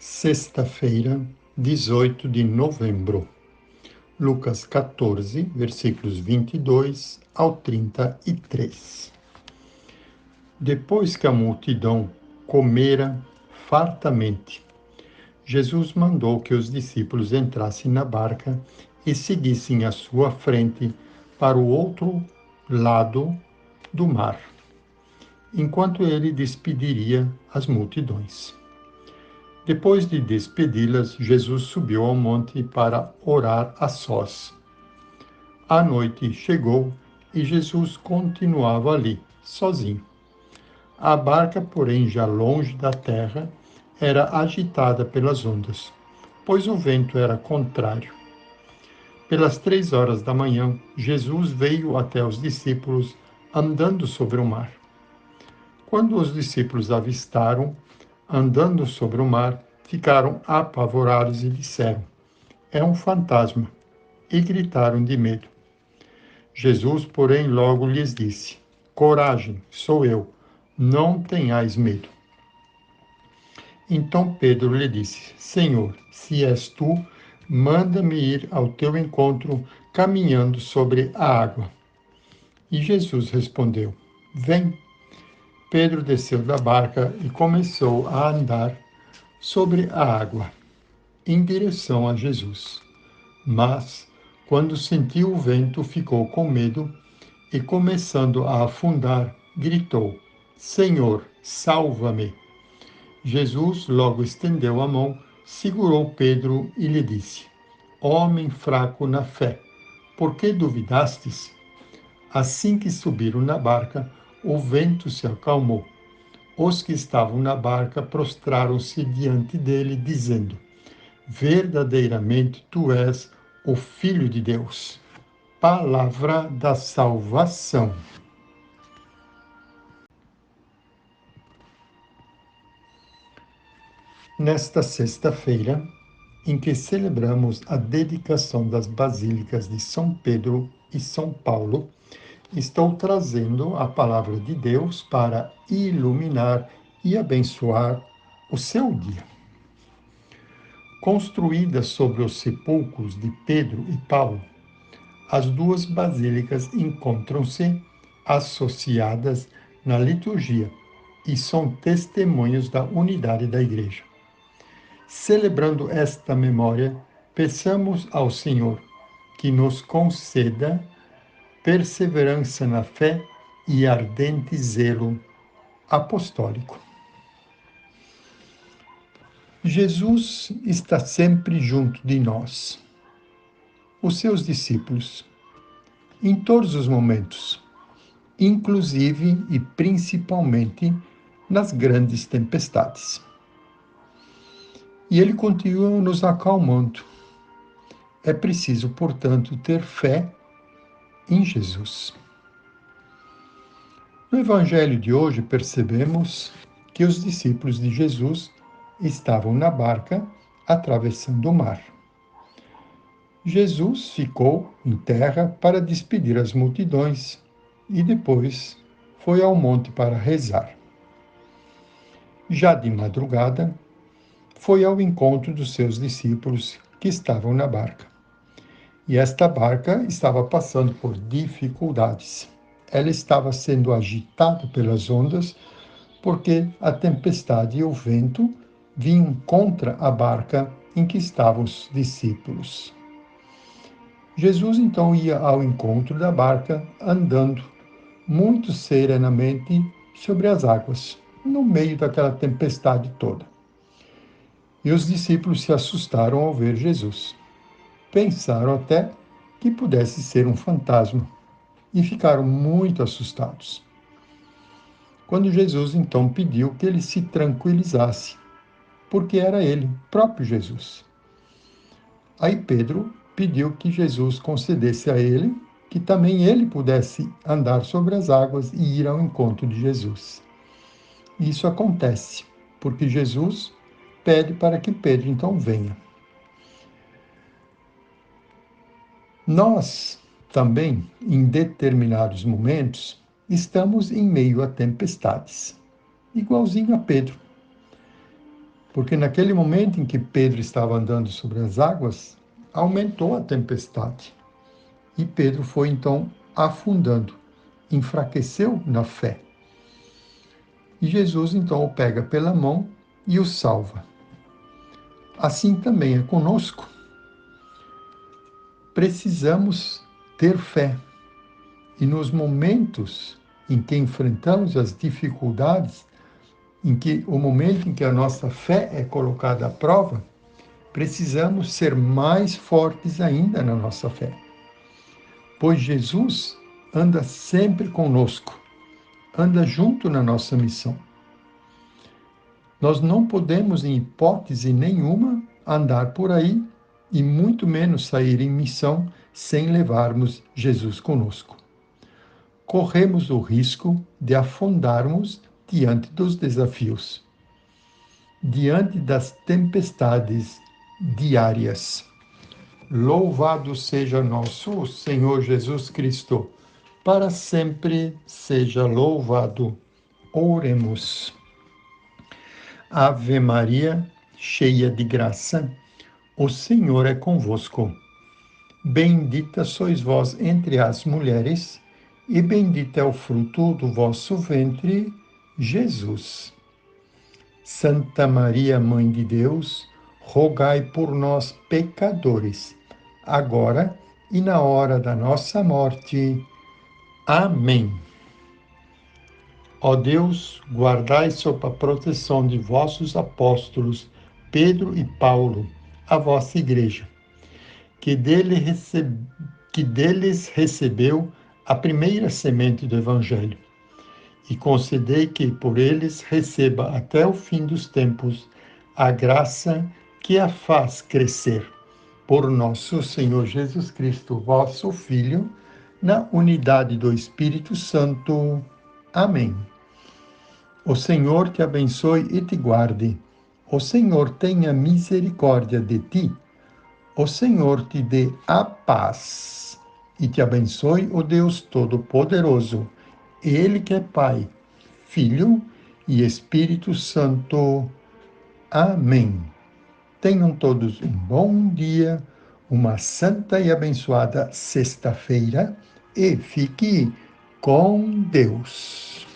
Sexta-feira, 18 de novembro. Lucas 14, versículos 22 ao 33. Depois que a multidão comera fartamente, Jesus mandou que os discípulos entrassem na barca e seguissem à sua frente para o outro lado do mar, enquanto ele despediria as multidões. Depois de despedi-las, Jesus subiu ao monte para orar a sós. A noite chegou e Jesus continuava ali, sozinho. A barca, porém, já longe da terra, era agitada pelas ondas, pois o vento era contrário. Pelas 3 horas da manhã, Jesus veio até os discípulos andando sobre o mar. Quando os discípulos avistaram, andando sobre o mar, ficaram apavorados e disseram: "É um fantasma!" e gritaram de medo. Jesus, porém, logo lhes disse: "Coragem, sou eu, não tenhais medo." Então Pedro lhe disse: "Senhor, se és tu, manda-me ir ao teu encontro caminhando sobre a água." E Jesus respondeu: "Vem." Pedro desceu da barca e começou a andar sobre a água, em direção a Jesus. Mas, quando sentiu o vento, ficou com medo e, começando a afundar, gritou: "Senhor, salva-me!" Jesus logo estendeu a mão, segurou Pedro e lhe disse: "Homem fraco na fé, por que duvidastes?" Assim que subiram na barca, o vento se acalmou. Os que estavam na barca prostraram-se diante dele, dizendo: "Verdadeiramente tu és o Filho de Deus." Palavra da salvação. Nesta sexta-feira, em que celebramos a dedicação das basílicas de São Pedro e São Paulo, estou trazendo a palavra de Deus para iluminar e abençoar o seu dia. Construídas sobre os sepulcros de Pedro e Paulo, as duas basílicas encontram-se associadas na liturgia e são testemunhos da unidade da Igreja. Celebrando esta memória, peçamos ao Senhor que nos conceda perseverança na fé e ardente zelo apostólico. Jesus está sempre junto de nós, os seus discípulos, em todos os momentos, inclusive e principalmente nas grandes tempestades. E ele continua nos acalmando. É preciso, portanto, ter fé em Jesus. No Evangelho de hoje, percebemos que os discípulos de Jesus estavam na barca atravessando o mar. Jesus ficou em terra para despedir as multidões e depois foi ao monte para rezar. Já de madrugada, foi ao encontro dos seus discípulos que estavam na barca. E esta barca estava passando por dificuldades. Ela estava sendo agitada pelas ondas porque a tempestade e o vento vinham contra a barca em que estavam os discípulos. Jesus então ia ao encontro da barca, andando muito serenamente sobre as águas, no meio daquela tempestade toda. E os discípulos se assustaram ao ver Jesus. Pensaram até que pudesse ser um fantasma e ficaram muito assustados. Quando Jesus então pediu que ele se tranquilizasse, porque era ele, próprio Jesus. Aí Pedro pediu que Jesus concedesse a ele que também ele pudesse andar sobre as águas e ir ao encontro de Jesus. Isso acontece porque Jesus pede para que Pedro então venha. Nós também, em determinados momentos, estamos em meio a tempestades, igualzinho a Pedro. porque naquele momento em que Pedro estava andando sobre as águas, aumentou a tempestade. E Pedro foi então afundando, enfraqueceu na fé. E Jesus então o pega pela mão e o salva. Assim também é conosco. Precisamos ter fé. E nos momentos em que enfrentamos as dificuldades, o momento em que a nossa fé é colocada à prova, precisamos ser mais fortes ainda na nossa fé. Pois Jesus anda sempre conosco, anda junto na nossa missão. Nós não podemos, em hipótese nenhuma, andar por aí e muito menos sair em missão sem levarmos Jesus conosco. Corremos o risco de afundarmos diante dos desafios, diante das tempestades diárias. Louvado seja nosso Senhor Jesus Cristo, para sempre seja louvado. Oremos. Ave Maria, cheia de graça, o Senhor é convosco. Bendita sois vós entre as mulheres, e bendito é o fruto do vosso ventre, Jesus. Santa Maria, Mãe de Deus, rogai por nós, pecadores, agora e na hora da nossa morte. Amém. Ó Deus, guardai sob a proteção de vossos apóstolos, Pedro e Paulo, a vossa igreja, que deles recebeu a primeira semente do Evangelho, e concedei que por eles receba até o fim dos tempos a graça que a faz crescer. Por nosso Senhor Jesus Cristo, vosso Filho, na unidade do Espírito Santo. Amém. O Senhor te abençoe e te guarde. O Senhor tenha misericórdia de ti. O Senhor te dê a paz e te abençoe o Deus Todo-Poderoso, Ele que é Pai, Filho e Espírito Santo. Amém. Tenham todos um bom dia, uma santa e abençoada sexta-feira e fique com Deus.